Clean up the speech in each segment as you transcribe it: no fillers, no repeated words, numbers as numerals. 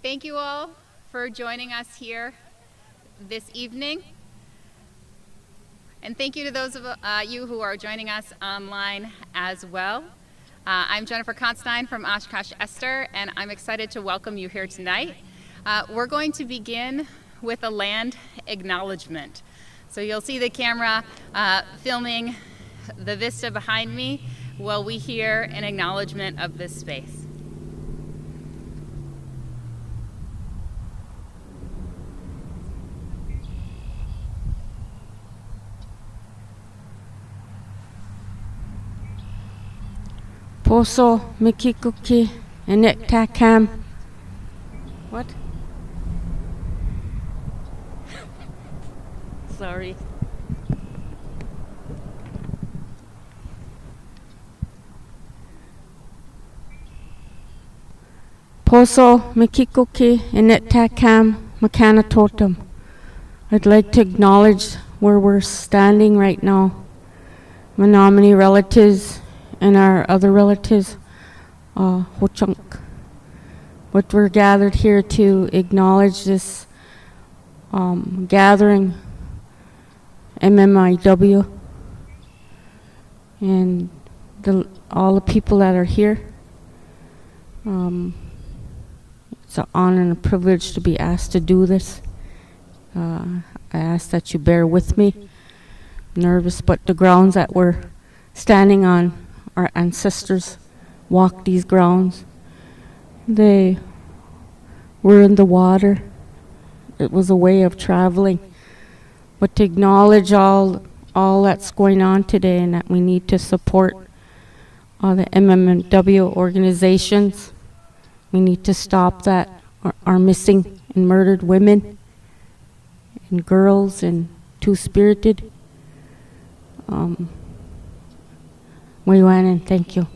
Thank you all for joining us here this evening. And thank you to those of you who are joining us online as well. I'm Jennifer Considine from Oshkosh ESTHER, and I'm excited to welcome you here tonight. We're going to begin with a land acknowledgement. So you'll see the camera filming the vista behind me while we hear an acknowledgement of this space. Poso mikikuki enektakam. What? Sorry. Poso mikikuki enektakam makana totem. I'd like to acknowledge where we're standing right now. My nominee relatives and our other relatives, Ho-chunk. But we're gathered here to acknowledge this gathering, MMIW, and all the people that are here. It's an honor and a privilege to be asked to do this. I ask that you bear with me. I'm nervous, but the grounds that we're standing on, our ancestors walked these grounds. They were in the water. It was a way of traveling. But to acknowledge all that's going on today, and that we need to support all the MMW organizations. We need to stop that are missing and murdered women and girls and two-spirited. Mwiwanan, thank you.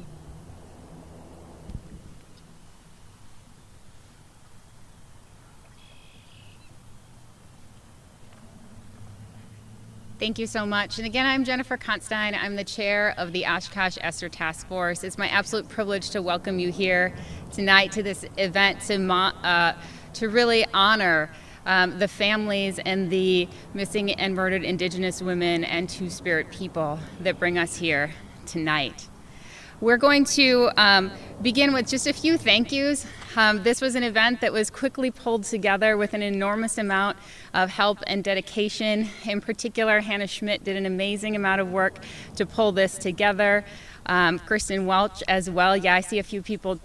Thank you so much. And again, I'm Jennifer Considine. I'm the chair of the Oshkosh ESTHER Task Force. It's my absolute privilege to welcome you here tonight to this event to really honor the families and the missing and murdered Indigenous women and Two-Spirit people that bring us here tonight. We're going to begin with just a few thank yous. This was an event that was quickly pulled together with an enormous amount of help and dedication. In particular, Hannah Schmidt did an amazing amount of work to pull this together. Kristin Welch as well. Yeah, I see a few people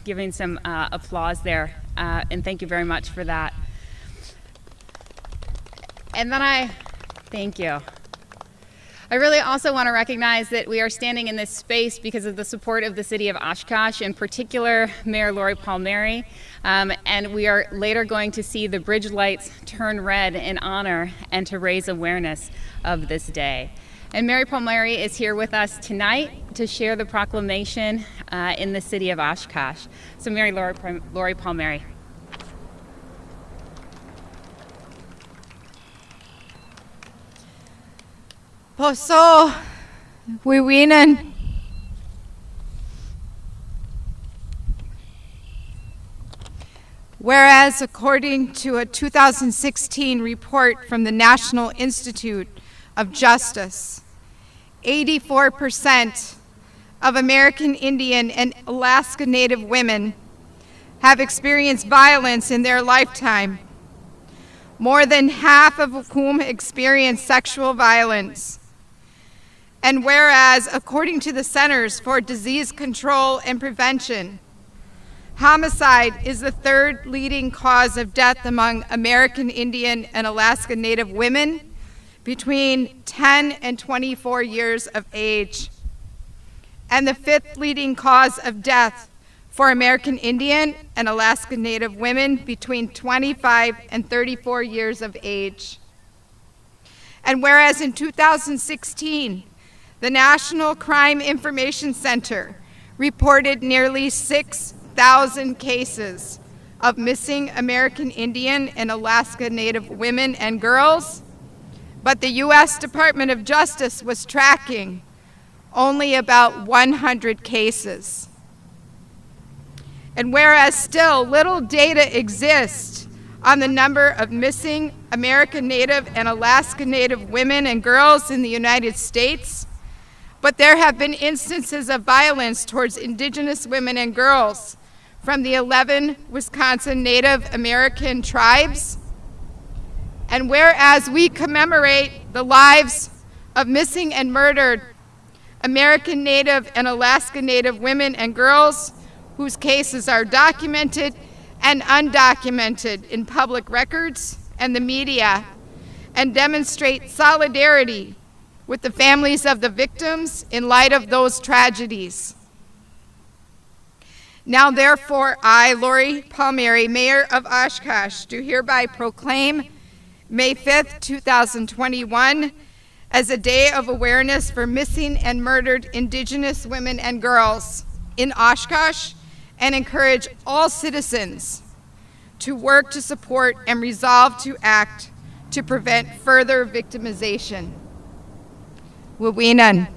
giving some applause there, and thank you very much for that. And then thank you. I really also want to recognize that we are standing in this space because of the support of the city of Oshkosh, in particular Mayor Lori Palmeri, and we are later going to see the bridge lights turn red in honor and to raise awareness of this day. And Mayor Palmeri is here with us tonight to share the proclamation in the city of Oshkosh. So Mayor Lori Palmeri. Poso wiwinan. Whereas according to a 2016 report from the National Institute of Justice, 84% of American Indian and Alaska Native women have experienced violence in their lifetime, more than half of whom experience sexual violence. And whereas, according to the Centers for Disease Control and Prevention, homicide is the third leading cause of death among American Indian and Alaska Native women between 10 and 24 years of age, and the fifth leading cause of death for American Indian and Alaska Native women between 25 and 34 years of age. And whereas in 2016, the National Crime Information Center reported nearly 6,000 cases of missing American Indian and Alaska Native women and girls, but the U.S. Department of Justice was tracking only about 100 cases. And whereas still little data exists on the number of missing American Native and Alaska Native women and girls in the United States, but there have been instances of violence towards Indigenous women and girls from the 11 Wisconsin Native American tribes. And whereas we commemorate the lives of missing and murdered American Native and Alaska Native women and girls whose cases are documented and undocumented in public records and the media, and demonstrate solidarity with the families of the victims in light of those tragedies. Now therefore, I, Lori Palmeri, Mayor of Oshkosh, do hereby proclaim May 5th, 2021 as a day of awareness for missing and murdered Indigenous women and girls in Oshkosh, and encourage all citizens to work to support and resolve to act to prevent further victimization. Wawinan.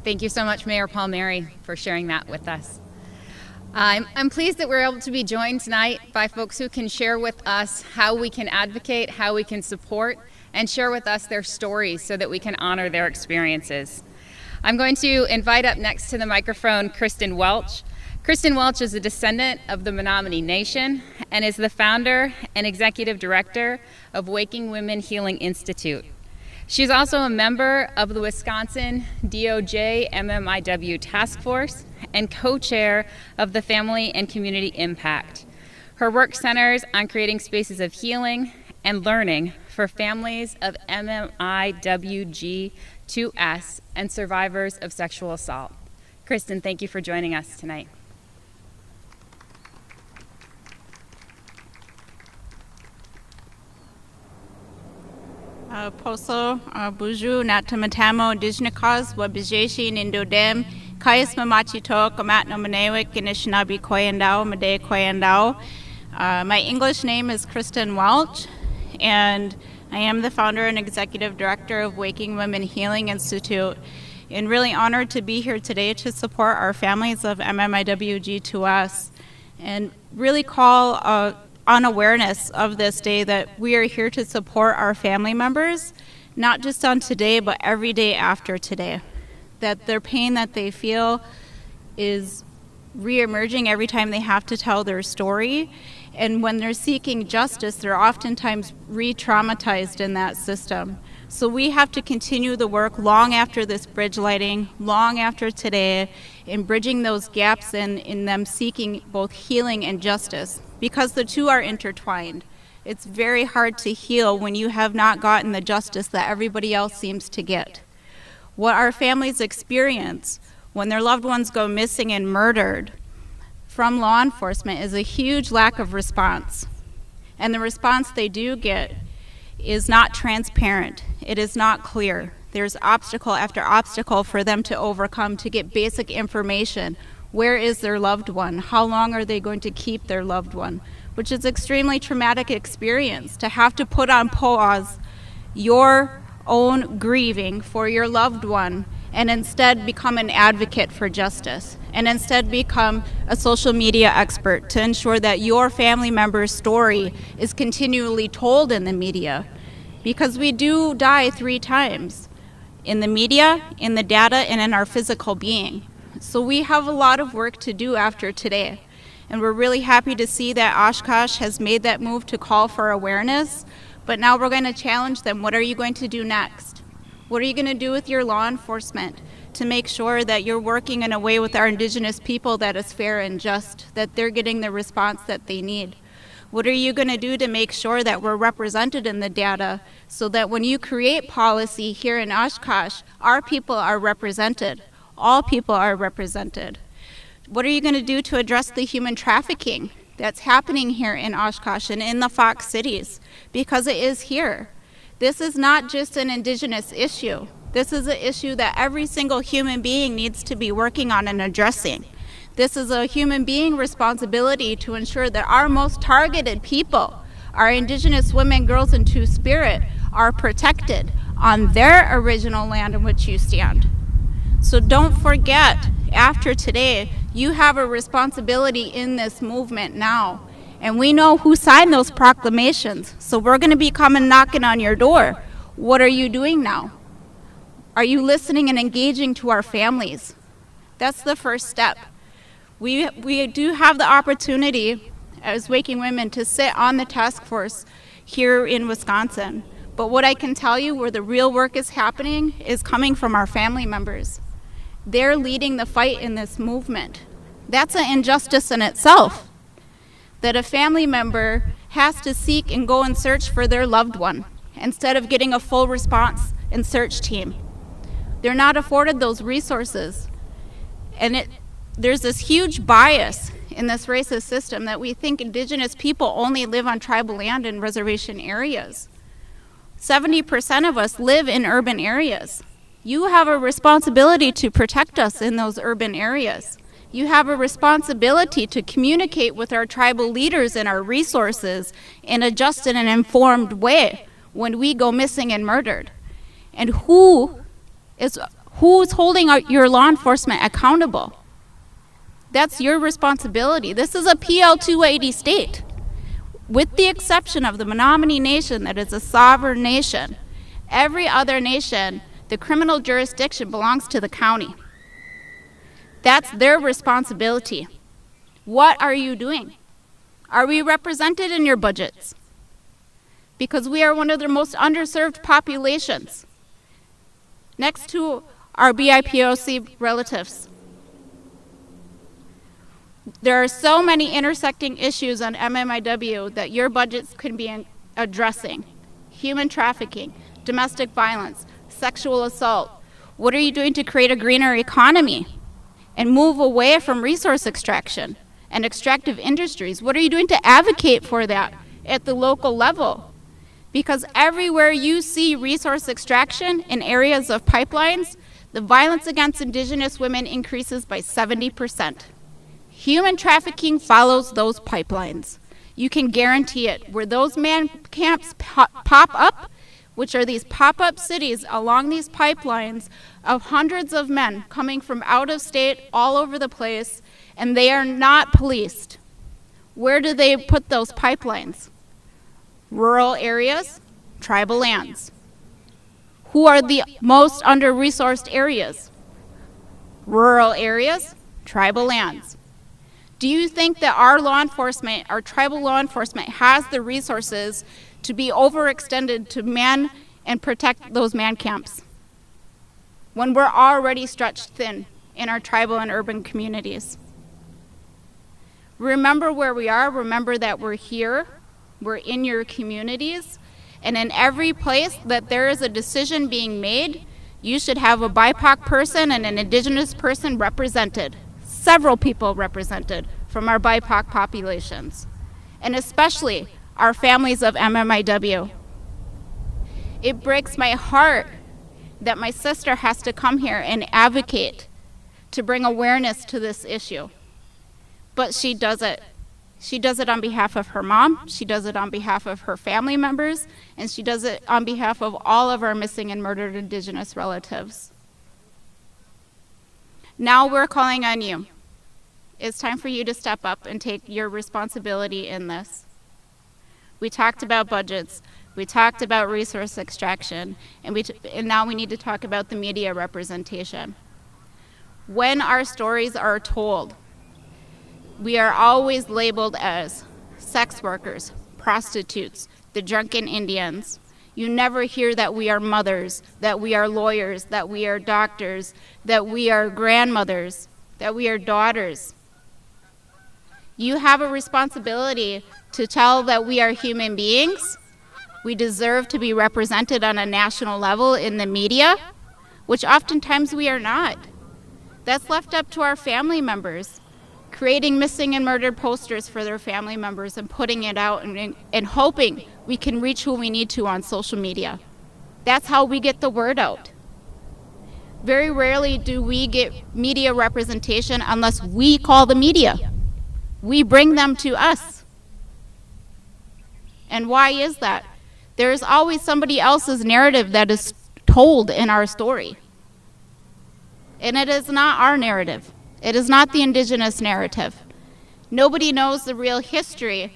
Thank you so much, Mayor Palmeri, for sharing that with us. I'm pleased that we're able to be joined tonight by folks who can share with us how we can advocate, how we can support, and share with us their stories so that we can honor their experiences. I'm going to invite up next to the microphone Kristin Welch. Kristin Welch is a descendant of the Menominee Nation and is the founder and executive director of Waking Women Healing Institute. She's also a member of the Wisconsin DOJ MMIW Task Force and co-chair of the Family and Community Impact. Her work centers on creating spaces of healing and learning for families of MMIWG2S and survivors of sexual assault. Kristin, thank you for joining us tonight. Poso, Buju, Natamatamo, Dijnakas, Wabijeshi, Nindodem, Kayas Mamachito, Kamat Nomanewik, Anishinaabe Koyandao, Made Koyandao. My English name is Kristin Welch, and I am the founder and executive director of Waking Women Healing Institute, and really honored to be here today to support our families of MMIWG2S and really call on awareness of this day that we are here to support our family members, not just on today, but every day after today. That their pain that they feel is reemerging every time they have to tell their story. And when they're seeking justice, they're oftentimes re-traumatized in that system. So we have to continue the work long after this bridge lighting, long after today, in bridging those gaps in them seeking both healing and justice, because the two are intertwined. It's very hard to heal when you have not gotten the justice that everybody else seems to get. What our families experience when their loved ones go missing and murdered from law enforcement is a huge lack of response. And the response they do get is not transparent. It is not clear. There's obstacle after obstacle for them to overcome to get basic information. Where is their loved one? How long are they going to keep their loved one? Which is extremely traumatic experience, to have to put on pause your own grieving for your loved one and instead become an advocate for justice, and instead become a social media expert to ensure that your family member's story is continually told in the media. Because we do die 3 times, in the media, in the data, and in our physical being. So we have a lot of work to do after today. And we're really happy to see that Oshkosh has made that move to call for awareness, but now we're going to challenge them. What are you going to do next? What are you going to do with your law enforcement to make sure that you're working in a way with our Indigenous people that is fair and just, that they're getting the response that they need? What are you going to do to make sure that we're represented in the data so that when you create policy here in Oshkosh, our people are represented, all people are represented? What are you going to do to address the human trafficking that's happening here in Oshkosh and in the Fox cities? Because it is here. This is not just an Indigenous issue. This is an issue that every single human being needs to be working on and addressing. This is a human being responsibility to ensure that our most targeted people, our Indigenous women, girls, and Two-Spirit, are protected, on their original land in which you stand. So don't forget, after today, you have a responsibility in this movement now. And we know who signed those proclamations. So we're going to be coming knocking on your door. What are you doing now? Are you listening and engaging to our families? That's the first step. We do have the opportunity as Waking Women to sit on the task force here in Wisconsin. But what I can tell you where the real work is happening is coming from our family members. They're leading the fight in this movement. That's an injustice in itself, that a family member has to seek and go and search for their loved one instead of getting a full response and search team. They're not afforded those resources. And there's this huge bias in this racist system that we think Indigenous people only live on tribal land in reservation areas. 70% of us live in urban areas. You have a responsibility to protect us in those urban areas. You have a responsibility to communicate with our tribal leaders and our resources in a just and an informed way when we go missing and murdered. And who's holding your law enforcement accountable? That's your responsibility. This is a PL 280 state. With the exception of the Menominee Nation that is a sovereign nation, every other nation, the criminal jurisdiction belongs to the county. That's their responsibility. What are you doing? Are we represented in your budgets? Because we are one of the most underserved populations, next to our BIPOC relatives. There are so many intersecting issues on MMIW that your budgets could be addressing. Human trafficking, domestic violence, sexual assault. What are you doing to create a greener economy and move away from resource extraction and extractive industries? What are you doing to advocate for that at the local level? Because everywhere you see resource extraction in areas of pipelines, the violence against Indigenous women increases by 70%. Human trafficking follows those pipelines. You can guarantee it. Where those man camps pop up, which are these pop-up cities along these pipelines of hundreds of men coming from out of state all over the place, and they are not policed. Where do they put those pipelines? Rural areas, tribal lands. Who are the most under-resourced areas? Rural areas, tribal lands. Do you think that our law enforcement, our tribal law enforcement, has the resources to be overextended to man and protect those man camps when we're already stretched thin in our tribal and urban communities? Remember where we are. Remember that we're here. We're in your communities. And in every place that there is a decision being made, you should have a BIPOC person and an Indigenous person represented. Several people represented from our BIPOC populations, and especially our families of MMIW. It breaks my heart that my sister has to come here and advocate to bring awareness to this issue. But she does it. She does it on behalf of her mom, she does it on behalf of her family members, and she does it on behalf of all of our missing and murdered Indigenous relatives. Now we're calling on you. It's time for you to step up and take your responsibility in this. We talked about budgets, we talked about resource extraction, and now we need to talk about the media representation. When our stories are told, we are always labeled as sex workers, prostitutes, the drunken Indians. You never hear that we are mothers, that we are lawyers, that we are doctors, that we are grandmothers, that we are daughters. You have a responsibility to tell that we are human beings. We deserve to be represented on a national level in the media, which oftentimes we are not. That's left up to our family members, creating missing and murdered posters for their family members and putting it out and hoping we can reach who we need to on social media. That's how we get the word out. Very rarely do we get media representation unless we call the media. We bring them to us. And why is that? There is always somebody else's narrative that is told in our story. And it is not our narrative. It is not the indigenous narrative. Nobody knows the real history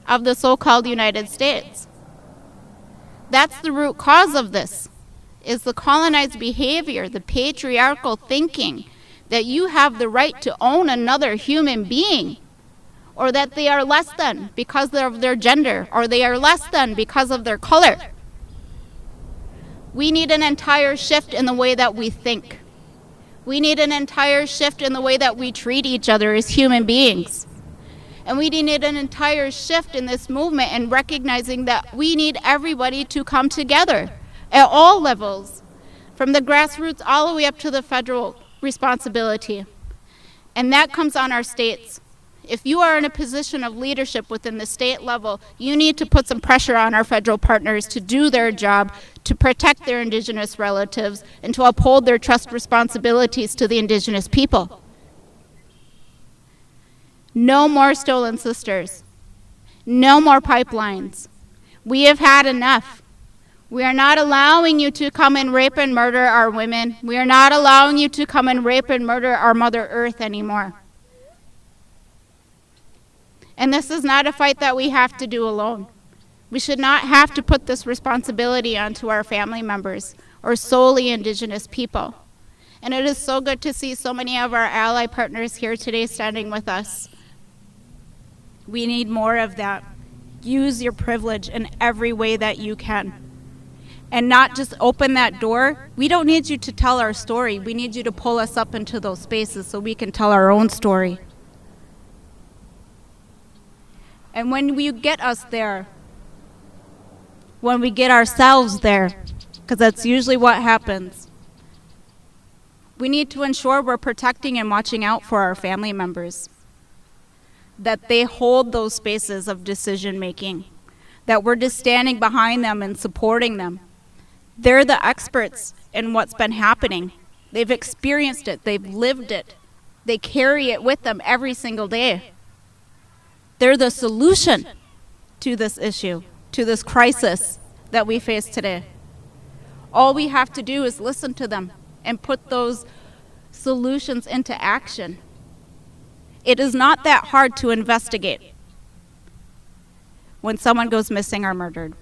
of the so-called United States. That's the root cause of this, is the colonized behavior, the patriarchal thinking that you have the right to own another human being, or that they are less than because of their gender, or they are less than because of their color. We need an entire shift in the way that we think. We need an entire shift in the way that we treat each other as human beings. And we need an entire shift in this movement and recognizing that we need everybody to come together at all levels, from the grassroots all the way up to the federal responsibility. And that comes on our states. If you are in a position of leadership within the state level, you need to put some pressure on our federal partners to do their job, to protect their indigenous relatives, and to uphold their trust responsibilities to the indigenous people. No more stolen sisters. No more pipelines. We have had enough. We are not allowing you to come and rape and murder our women. We are not allowing you to come and rape and murder our Mother Earth anymore. And this is not a fight that we have to do alone. We should not have to put this responsibility onto our family members or solely indigenous people. And it is so good to see so many of our ally partners here today standing with us. We need more of that. Use your privilege in every way that you can. And not just open that door. We don't need you to tell our story. We need you to pull us up into those spaces so we can tell our own story. And when we get us there, when we get ourselves there, because that's usually what happens, we need to ensure we're protecting and watching out for our family members, that they hold those spaces of decision making, that we're just standing behind them and supporting them. They're the experts in what's been happening. They've experienced it, they've lived it, they carry it with them every single day. They're the solution to this issue, to this crisis that we face today. All we have to do is listen to them and put those solutions into action. It is not that hard to investigate when someone goes missing or murdered.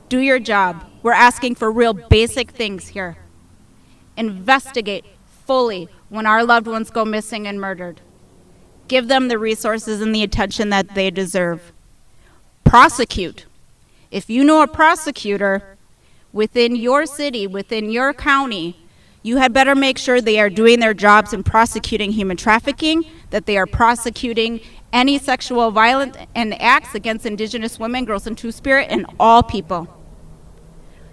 Do your job. We're asking for real basic things here. Investigate fully when our loved ones go missing and murdered. Give them the resources and the attention that they deserve. Prosecute. If you know a prosecutor within your city, within your county, you had better make sure they are doing their jobs in prosecuting human trafficking, that they are prosecuting any sexual violence and acts against Indigenous women, girls, and Two-Spirit, and all people.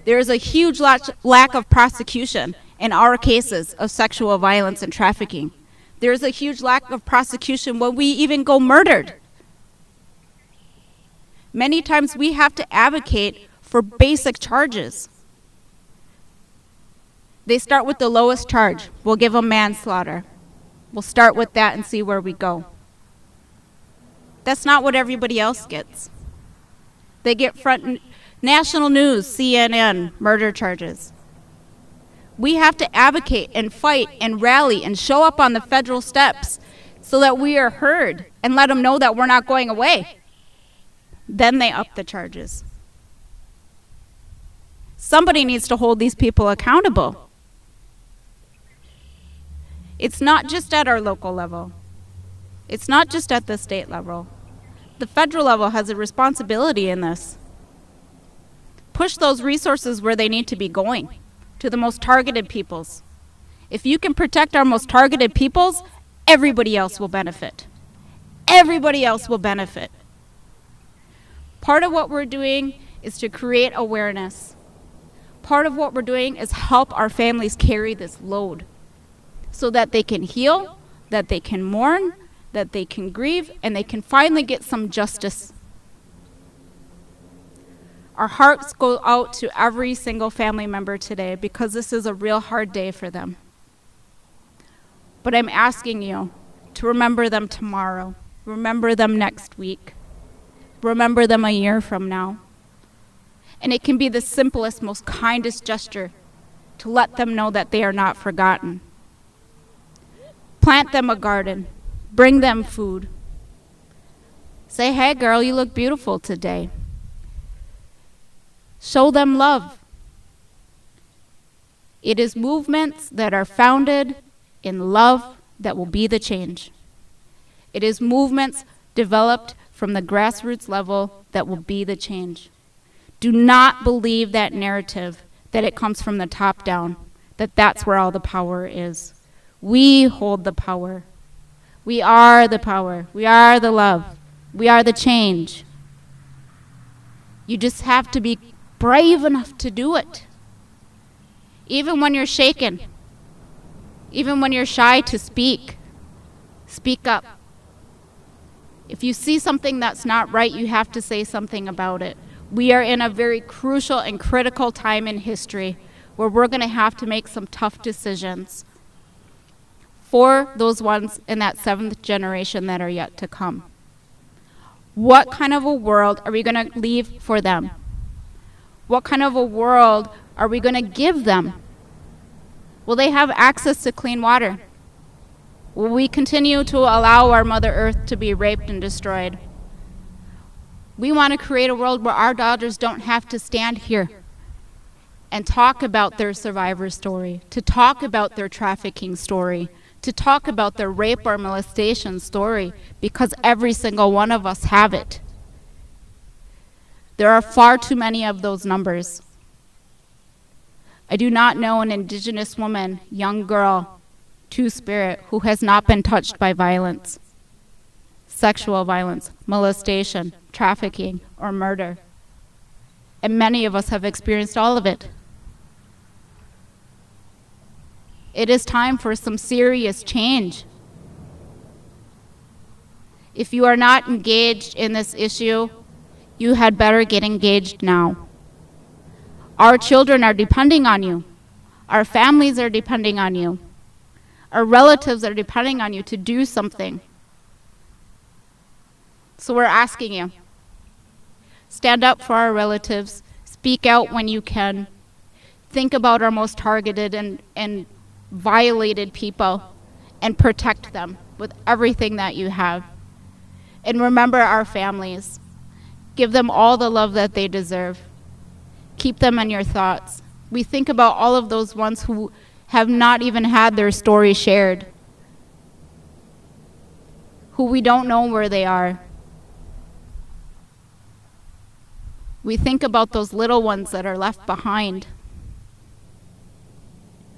There is a huge lack of prosecution in our cases of sexual violence and trafficking. There is a huge lack of prosecution when we even go murdered. Many times we have to advocate for basic charges. They start with the lowest charge. We'll give them manslaughter. We'll start with that and see where we go. That's not what everybody else gets. They get national news, CNN, murder charges. We have to advocate and fight and rally and show up on the federal steps so that we are heard and let them know that we're not going away. Then they up the charges. Somebody needs to hold these people accountable. It's not just at our local level. It's not just at the state level. The federal level has a responsibility in this. Push those resources where they need to be going, to the most targeted peoples. If you can protect our most targeted peoples, everybody else will benefit. Everybody else will benefit. Part of what we're doing is to create awareness. Part of what we're doing is help our families carry this load so that they can heal, that they can mourn, that they can grieve, and they can finally get some justice. Our hearts go out to every single family member today because this is a real hard day for them. But I'm asking you to remember them tomorrow. Remember them next week. Remember them a year from now. And it can be the simplest, most kindest gesture to let them know that they are not forgotten. Plant them a garden. Bring them food. Say, hey girl, you look beautiful today. Show them love. It is movements that are founded in love that will be the change. It is movements developed from the grassroots level that will be the change. Do not believe that narrative that it comes from the top down, that that's where all the power is. We hold the power. We are the power. We are the love. We are the change. You just have to be brave enough to do it. Even when you're shaken, even when you're shy to speak, speak up. If you see something that's not right, you have to say something about it. We are in a very crucial and critical time in history where we're going to have to make some tough decisions for those ones in that 7th generation that are yet to come. What kind of a world are we going to leave for them? What kind of a world are we going to give them? Will they have access to clean water? Will we continue to allow our Mother Earth to be raped and destroyed? We want to create a world where our daughters don't have to stand here and talk about their survivor story, to talk about their trafficking story, to talk about their rape or molestation story, because every single one of us have it. There are far too many of those numbers. I do not know an Indigenous woman, young girl, two-spirit, who has not been touched by violence, sexual violence, molestation, trafficking, or murder. And many of us have experienced all of it. It is time for some serious change. If you are not engaged in this issue, you had better get engaged now. Our children are depending on you. Our families are depending on you. Our relatives are depending on you to do something. So we're asking you, stand up for our relatives, speak out when you can, think about our most targeted and violated people, and protect them with everything that you have. And remember our families. Give them all the love that they deserve. Keep them in your thoughts. We think about all of those ones who have not even had their story shared, who we don't know where they are. We think about those little ones that are left behind,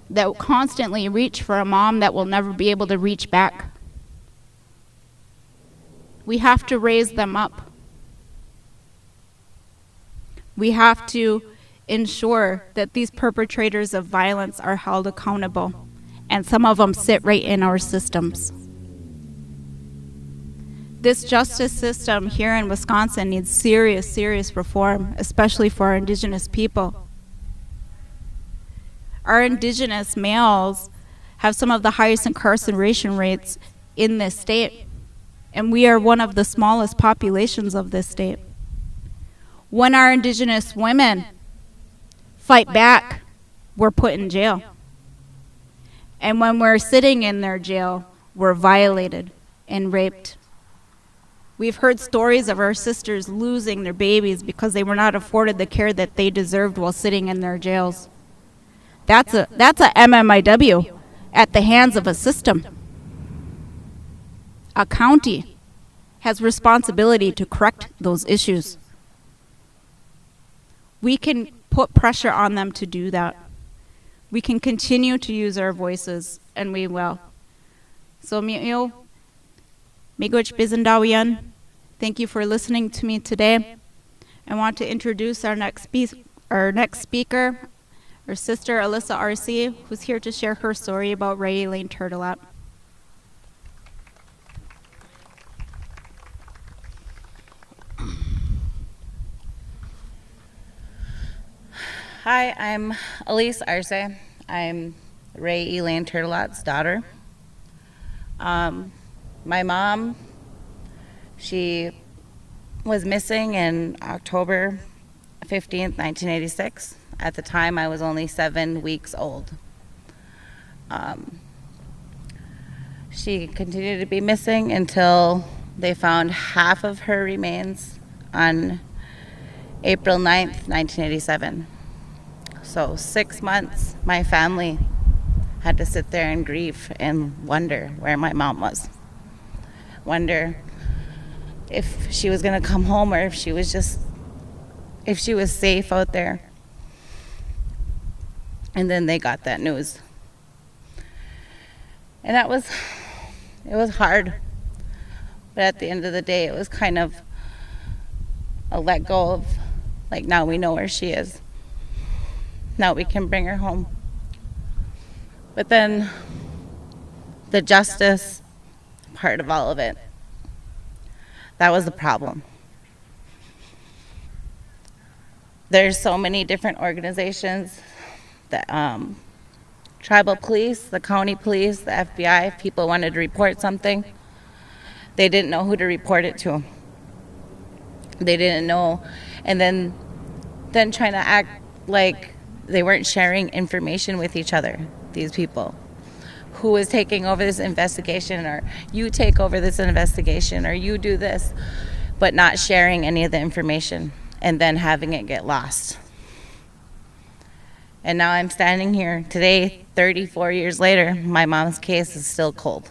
that constantly reach for a mom that will never be able to reach back. We have to raise them up. We have to ensure that these perpetrators of violence are held accountable, and some of them sit right in our systems. This justice system here in Wisconsin needs serious, serious reform, especially for our Indigenous people. Our Indigenous males have some of the highest incarceration rates in this state, and we are one of the smallest populations of this state. When our Indigenous women fight back, we're put in jail. And when we're sitting in their jail, we're violated and raped. We've heard stories of our sisters losing their babies because they were not afforded the care that they deserved while sitting in their jails. That's a MMIW at the hands of a system. A county has responsibility to correct those issues. We can put pressure on them to do that. We can continue to use our voices, and we will. So, miigwech bizendawian, thank you for listening to me today. I want to introduce our next speaker, our sister Alysse Arce, who's here to share her story about Ray Elaine Turtelot. Hi, I'm Alysse Arce. I'm Ray Elaine Turtelot's daughter. My mom, she was missing in October 15th, 1986. At the time, I was only 7 weeks old. She continued to be missing until they found half of her remains on April 9th, 1987. So 6 months, my family had to sit there and grieve and wonder where my mom was. Wonder if she was gonna come home or if she was safe out there. And then they got that news. And it was hard. But at the end of the day, it was kind of a let go of, like, now we know where she is. Now we can bring her home. But then the justice part of all of it, that was the problem. There's so many different organizations, the tribal police, the county police, the FBI. If people wanted to report something, they didn't know who to report it to. They didn't know. And then trying to act like they weren't sharing information with each other, these people. Who is taking over this investigation, or you take over this investigation, or you do this, but not sharing any of the information and then having it get lost. And now I'm standing here today, 34 years later, my mom's case is still cold.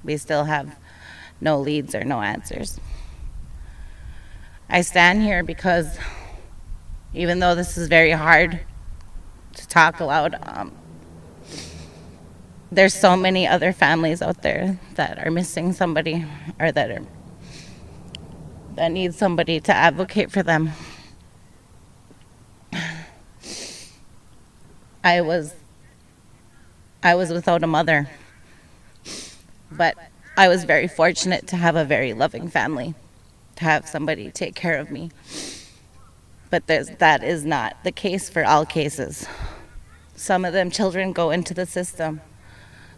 We still have no leads or no answers. I stand here because even though this is very hard to talk aloud, there's so many other families out there that are missing somebody, or that need somebody to advocate for them. I was without a mother, but I was very fortunate to have a very loving family, to have somebody take care of me. But that is not the case for all cases. Some of them children go into the system.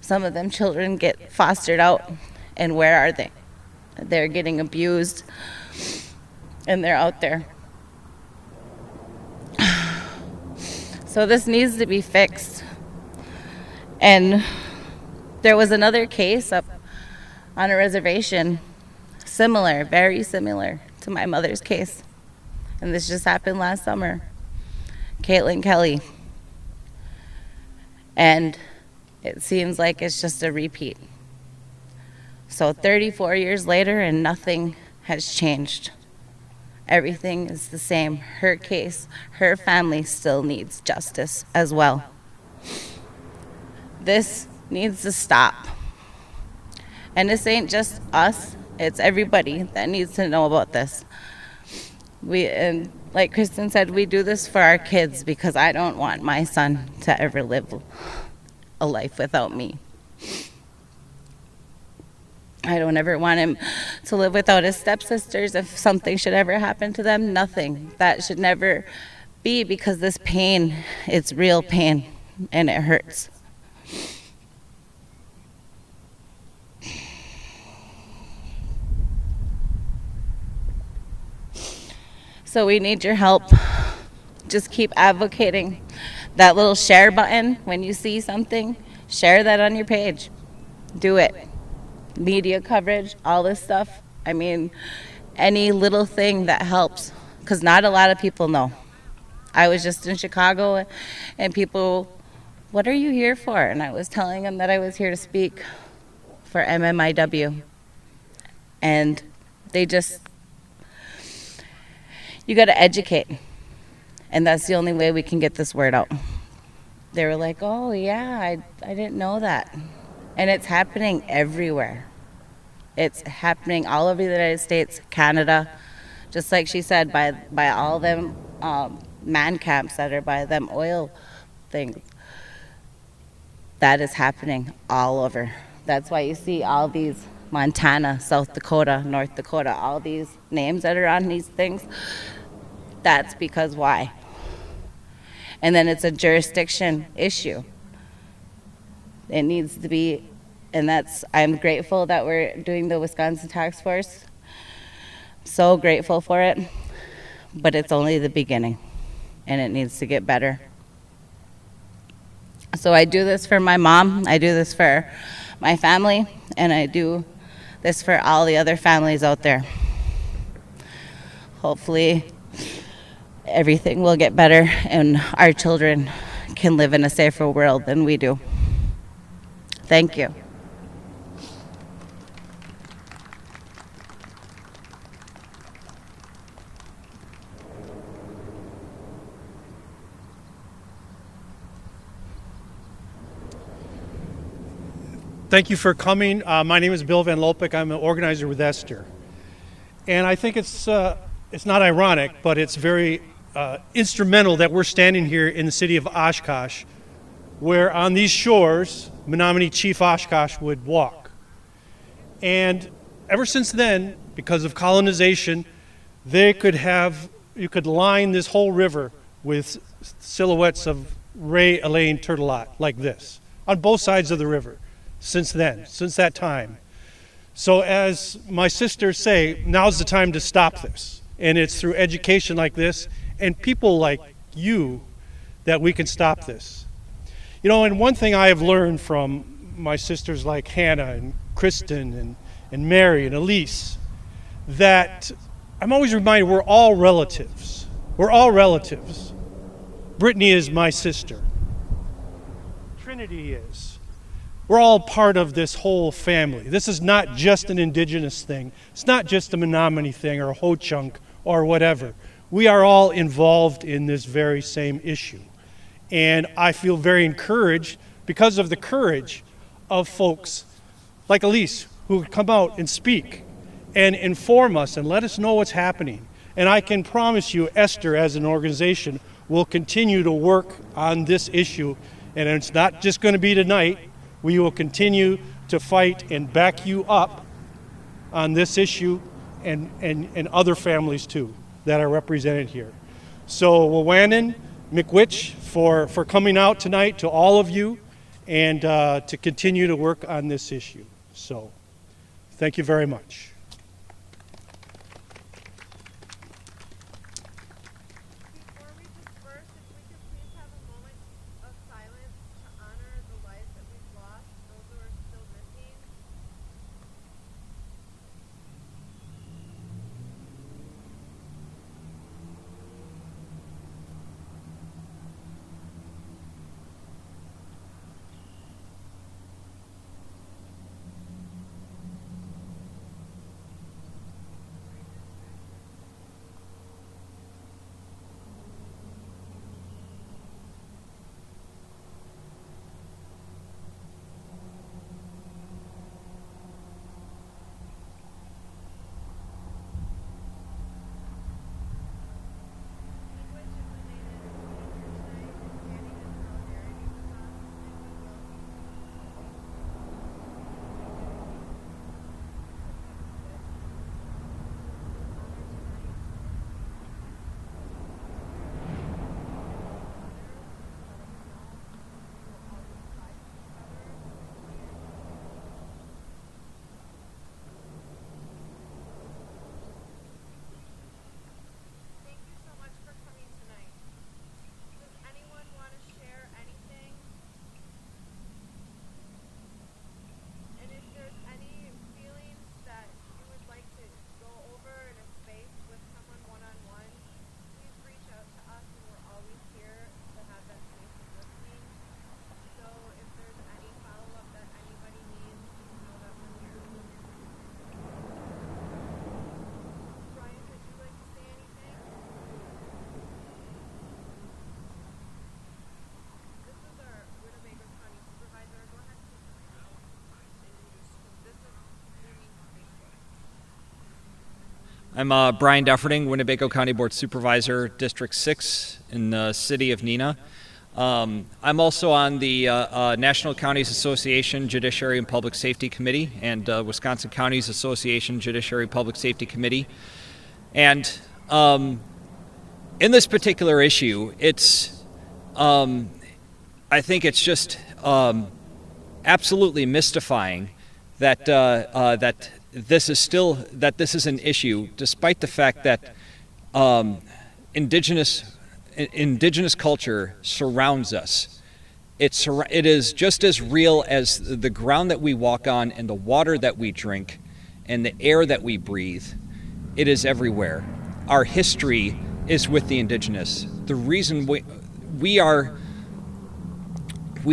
Some of them children get fostered out, and where are they? They're getting abused, and they're out there. So this needs to be fixed. And there was another case up on a reservation, similar, very similar to my mother's case. And this just happened last summer. Caitlin Kelly. And it seems like it's just a repeat. So 34 years later, and nothing has changed. Everything is the same. Her case, her family still needs justice as well. This needs to stop. And this ain't just us, it's everybody that needs to know about this. And like Kristin said, we do this for our kids, because I don't want my son to ever live a life without me. I don't ever want him to live without his stepsisters. If something should ever happen to them, nothing. That should never be, because this pain, it's real pain, and it hurts. So we need your help. Just keep advocating. That little share button, when you see something, share that on your page. Do it. Media coverage, all this stuff. I mean, any little thing that helps, because not a lot of people know. I was just in Chicago, and people, what are you here for? And I was telling them that I was here to speak for MMIW. And they just, you got to educate. And that's the only way we can get this word out. They were like, oh, yeah, I didn't know that. And it's happening everywhere. It's happening all over the United States, Canada, just like she said, by all them man camps that are by them oil things. That is happening all over. That's why you see all these Montana, South Dakota, North Dakota, all these names that are on these things. That's because why? And then it's a jurisdiction issue. It needs to be, and I'm grateful that we're doing the Wisconsin Task Force. So grateful for it, but it's only the beginning. and it needs to get better. So I do this for my mom, I do this for my family, and I do this for all the other families out there. Hopefully everything will get better and our children can live in a safer world than we do. Thank you. Thank you for coming. My name is Bill Van Lopik. I'm an organizer with ESTHER. And I think it's not ironic, but it's very instrumental that we're standing here in the city of Oshkosh, where on these shores, Menominee Chief Oshkosh would walk. And ever since then, because of colonization, you could line this whole river with silhouettes of Ray Elaine Turtelot like this, on both sides of the river. Since that time. So as my sisters say, now's the time to stop this. And it's through education like this and people like you that we can stop this. You know, and one thing I have learned from my sisters like Hannah and Kristin and Mary and Alysse, that I'm always reminded we're all relatives. We're all relatives. Brittany is my sister. Trinity is. We're all part of this whole family. This is not just an indigenous thing. It's not just a Menominee thing or a Ho-Chunk or whatever. We are all involved in this very same issue. And I feel very encouraged because of the courage of folks like Alysse who come out and speak and inform us and let us know what's happening. And I can promise you, ESTHER as an organization will continue to work on this issue. And it's not just going to be tonight. We will continue to fight and back you up on this issue and other families too that are represented here. So Wawanan, Miigwech for coming out tonight to all of you and to continue to work on this issue. So thank you very much. I'm Brian Defferding, Winnebago County Board Supervisor, District 6 in the city of Neenah. I'm also on the National Counties Association Judiciary and Public Safety Committee and Wisconsin Counties Association Judiciary Public Safety Committee. And in this particular issue, it's, I think it's just absolutely mystifying that that this is an issue, despite the fact that indigenous indigenous culture surrounds us. It is just as real as the ground that we walk on and the water that we drink and the air that we breathe. It is everywhere. Our history is with the indigenous. The reason we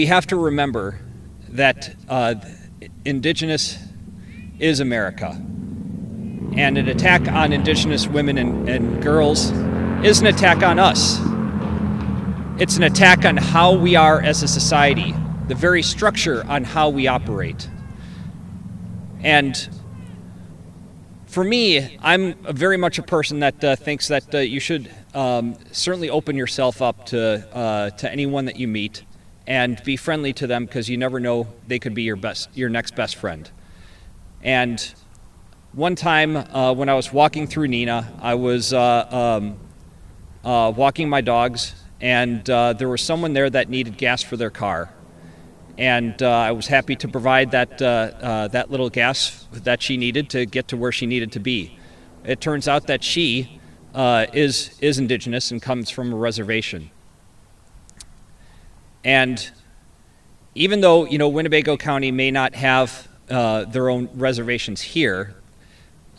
have to remember that indigenous is America. And an attack on indigenous women and girls is an attack on us. It's an attack on how we are as a society, the very structure on how we operate. And for me, I'm very much a person that thinks that you should certainly open yourself up to anyone that you meet and be friendly to them, because you never know, they could be your next best friend. And one time when I was walking through Neenah, I was walking my dogs, and there was someone there that needed gas for their car. And I was happy to provide that little gas that she needed to get to where she needed to be. It turns out that she is indigenous and comes from a reservation. And even though, Winnebago County may not have their own reservations here,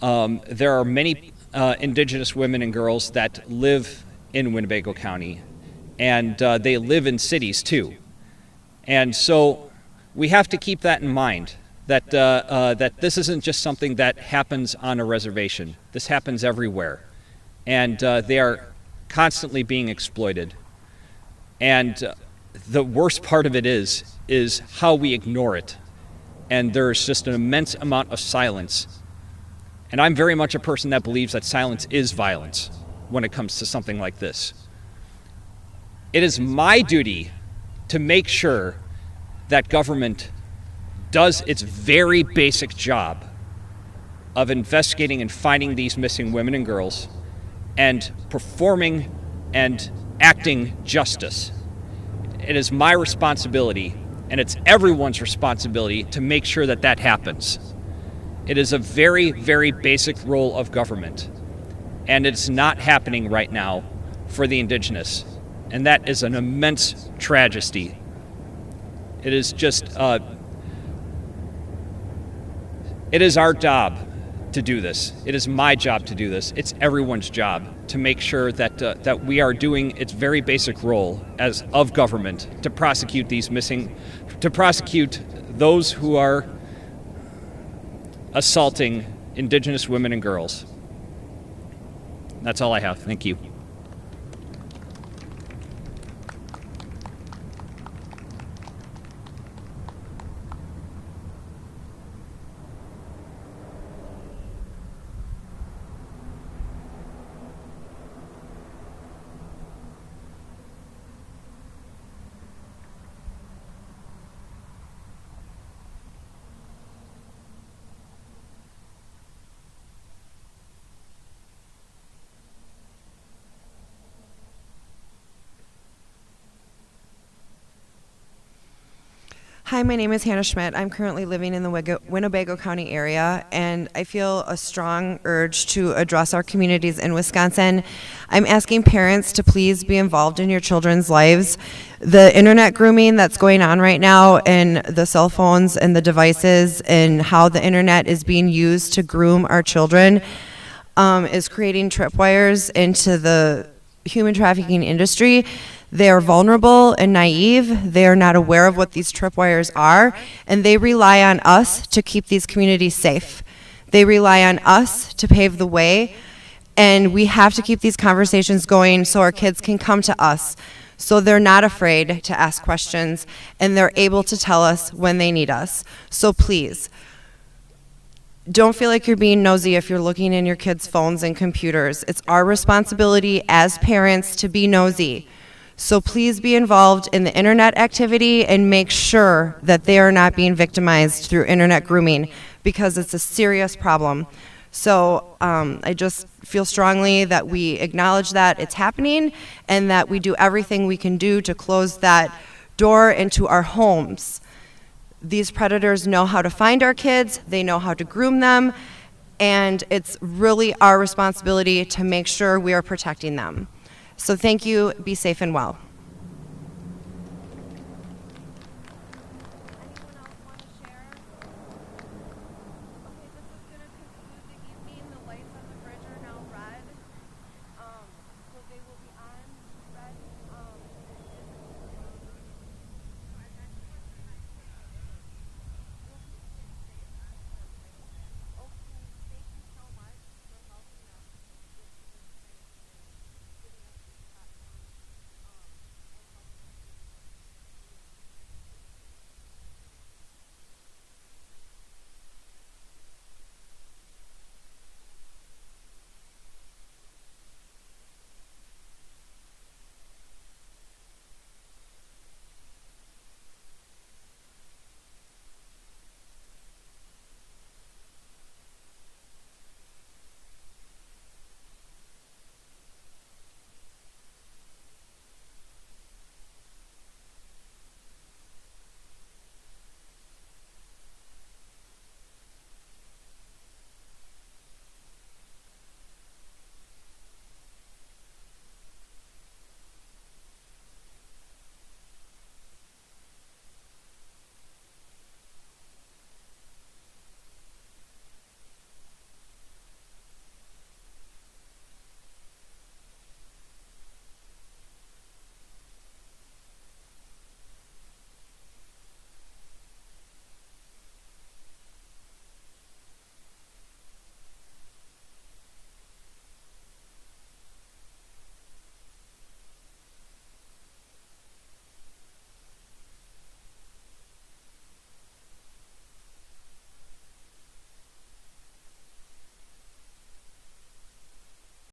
there are many indigenous women and girls that live in Winnebago County, and they live in cities too. And so we have to keep that in mind, that this isn't just something that happens on a reservation. This happens everywhere, and they are constantly being exploited. And the worst part of it is how we ignore it. And there's just an immense amount of silence. And I'm very much a person that believes that silence is violence when it comes to something like this. It is my duty to make sure that government does its very basic job of investigating and finding these missing women and girls and performing and acting justice. It is my responsibility, and it's everyone's responsibility, to make sure that that happens. It is a very, very basic role of government, and it's not happening right now for the indigenous, and that is an immense tragedy. It is just, it is our job to do this. It is my job to do this. It's everyone's job to make sure that we are doing its very basic role as of government to prosecute these missing, to prosecute those who are assaulting indigenous women and girls. That's all I have. Thank you. Hi, my name is Hannah Schmidt. I'm currently living in the Winnebago County area, and I feel a strong urge to address our communities in Wisconsin. I'm asking parents to please be involved in your children's lives. The internet grooming that's going on right now, and the cell phones and the devices and how the internet is being used to groom our children is creating tripwires into the human trafficking industry. They are vulnerable and naive. They are not aware of what these tripwires are, and they rely on us to keep these communities safe. They rely on us to pave the way, and we have to keep these conversations going so our kids can come to us, so they're not afraid to ask questions, and they're able to tell us when they need us. So please, don't feel like you're being nosy if you're looking in your kids' phones and computers. It's our responsibility as parents to be nosy. So please be involved in the internet activity and make sure that they are not being victimized through internet grooming, because it's a serious problem. So I just feel strongly that we acknowledge that it's happening and that we do everything we can do to close that door into our homes. These predators know how to find our kids, they know how to groom them, and it's really our responsibility to make sure we are protecting them. So thank you. Be safe and well.